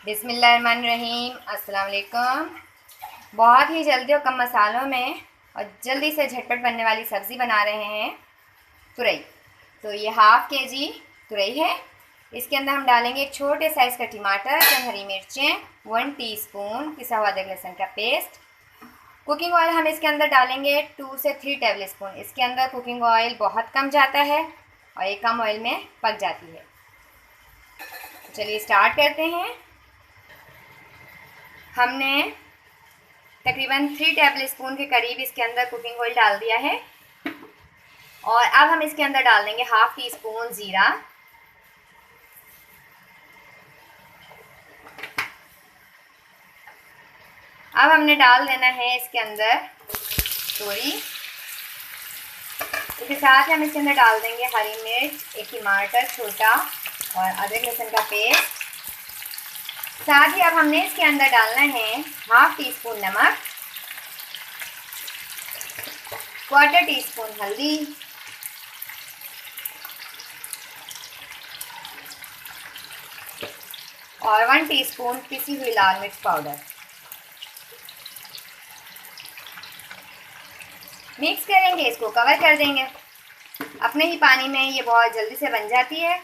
बिस्मिल्लाहिर्रहमानिर्रहीम। अस्सलाम वालेकुम। बहुत ही जल्दी और कम मसालों में और जल्दी से झटपट बनने वाली सब्ज़ी बना रहे हैं तुरई। तो ये हाफ़ के जी तुरई है। इसके अंदर हम डालेंगे एक छोटे साइज़ का टमाटर, 10 हरी मिर्चें, 1 टीस्पून पिसा हुआ अदरक लहसुन का पेस्ट। कुकिंग ऑयल हम इसके अंदर डालेंगे 2 से 3 टेबल स्पून। इसके अंदर कुकिंग ऑयल बहुत कम जाता है और ये कम ऑयल में पक जाती है। चलिए स्टार्ट करते हैं। हमने तकरीबन 3 टेबल स्पून के करीब इसके अंदर कुकिंग ऑयल डाल दिया है और अब हम इसके अंदर डाल देंगे हाफ़ टी स्पून ज़ीरा, अब हमने डाल देना है इसके अंदर तोरी। इसके साथ हम इसके अंदर डाल देंगे हरी मिर्च, एक टमाटर छोटा और अदरक लहसुन का पेस्ट। साथ ही अब हमने इसके अंदर डालना है हाफ़ टी स्पून नमक, 1/4 टीस्पून हल्दी और 1 टीस्पून पिसी हुई लाल मिर्च पाउडर। मिक्स करेंगे, इसको कवर कर देंगे। अपने ही पानी में ये बहुत जल्दी से बन जाती है।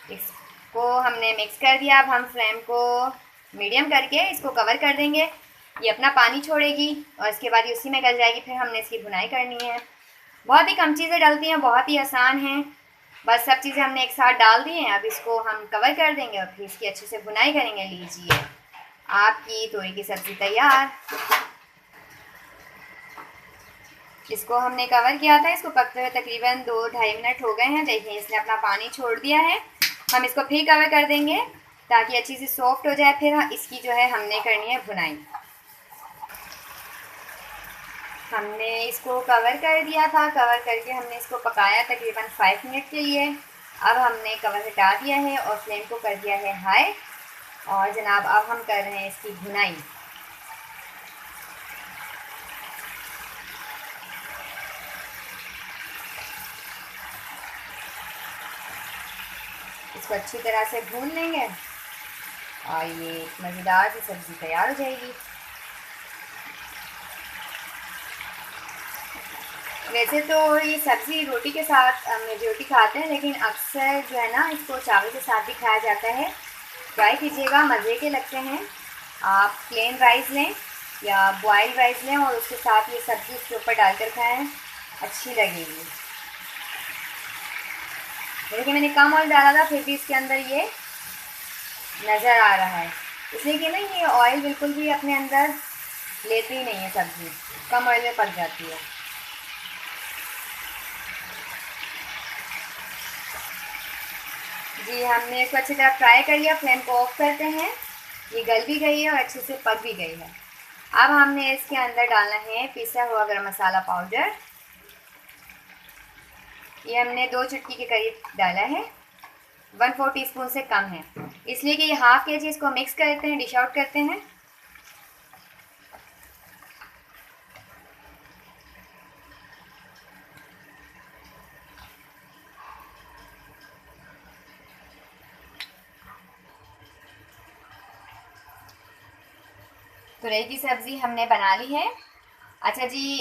इसको हमने मिक्स कर दिया। अब हम फ्लेम को मीडियम करके इसको कवर कर देंगे। ये अपना पानी छोड़ेगी और इसके बाद ये उसी में गल जाएगी। फिर हमने इसकी भुनाई करनी है। बहुत ही कम चीज़ें डलती हैं, बहुत ही आसान हैं। बस सब चीज़ें हमने एक साथ डाल दी हैं। अब इसको हम कवर कर देंगे और फिर इसकी अच्छे से भुनाई करेंगे। लीजिए, आपकी तोरी की सब्ज़ी तैयार। इसको हमने कवर किया था, इसको पकते हुए तकरीबन 2-2.5 मिनट हो गए हैं। देखिए, इसने अपना पानी छोड़ दिया है। हम इसको फिर कवर कर देंगे ताकि अच्छी सी सॉफ्ट हो जाए। फिर इसकी जो है हमने करनी है भुनाई। हमने इसको कवर कर दिया था, कवर करके हमने इसको पकाया तकरीबन 5 मिनट के लिए। अब हमने कवर हटा दिया है और फ्लेम को कर दिया है हाई। और जनाब, अब हम कर रहे हैं इसकी भुनाई। इसको अच्छी तरह से भून लेंगे और ये मज़ेदार सी सब्ज़ी तैयार हो जाएगी। वैसे तो ये सब्ज़ी रोटी के साथ मेजोरिटी खाते हैं, लेकिन अक्सर जो है ना, इसको चावल के साथ भी खाया जाता है। ट्राई कीजिएगा, मज़े के लगते हैं। आप प्लेन राइस लें या बॉयल राइस लें और उसके साथ ये सब्ज़ी उसके ऊपर डालकर खाएं, अच्छी लगेगी। देखिए, मैंने कम ऑयल डाला था, फिर भी इसके अंदर ये नज़र आ रहा है। इसलिए कि ना, ये ऑयल बिल्कुल भी अपने अंदर लेती ही नहीं है सब्ज़ी, कम ऑयल में पक जाती है। जी, हमने इसको अच्छी तरह फ्राई कर लिया। फ्लेम को ऑफ करते हैं। ये गल भी गई है और अच्छे से पक भी गई है। अब हमने इसके अंदर डालना है पिसा हुआ गरम मसाला पाउडर। ये हमने 2 चुटकी के करीब डाला है। 1/4 टीस्पून से कम है, इसलिए कि ये हाफ़ के जी। इसको मिक्स करते हैं, डिश आउट करते हैं। तुरई की सब्ज़ी हमने बना ली है। अच्छा जी,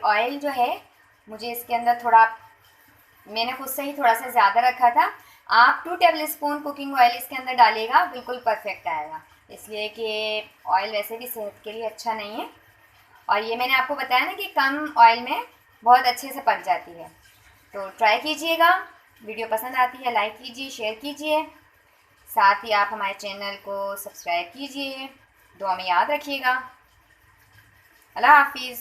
ऑयल जो है, मुझे इसके अंदर थोड़ा, मैंने खुद से ही थोड़ा सा ज़्यादा रखा था। आप 2 टेबल स्पून कुकिंग ऑयल इसके अंदर डालिएगा, बिल्कुल परफेक्ट आएगा। इसलिए कि ऑयल वैसे भी सेहत के लिए अच्छा नहीं है। और ये मैंने आपको बताया ना कि कम ऑयल में बहुत अच्छे से पक जाती है। तो ट्राई कीजिएगा। वीडियो पसंद आती है लाइक कीजिए, शेयर कीजिए। साथ ही आप हमारे चैनल को सब्सक्राइब कीजिए। दुआ में याद रखिएगा। अल्लाह हाफिज़।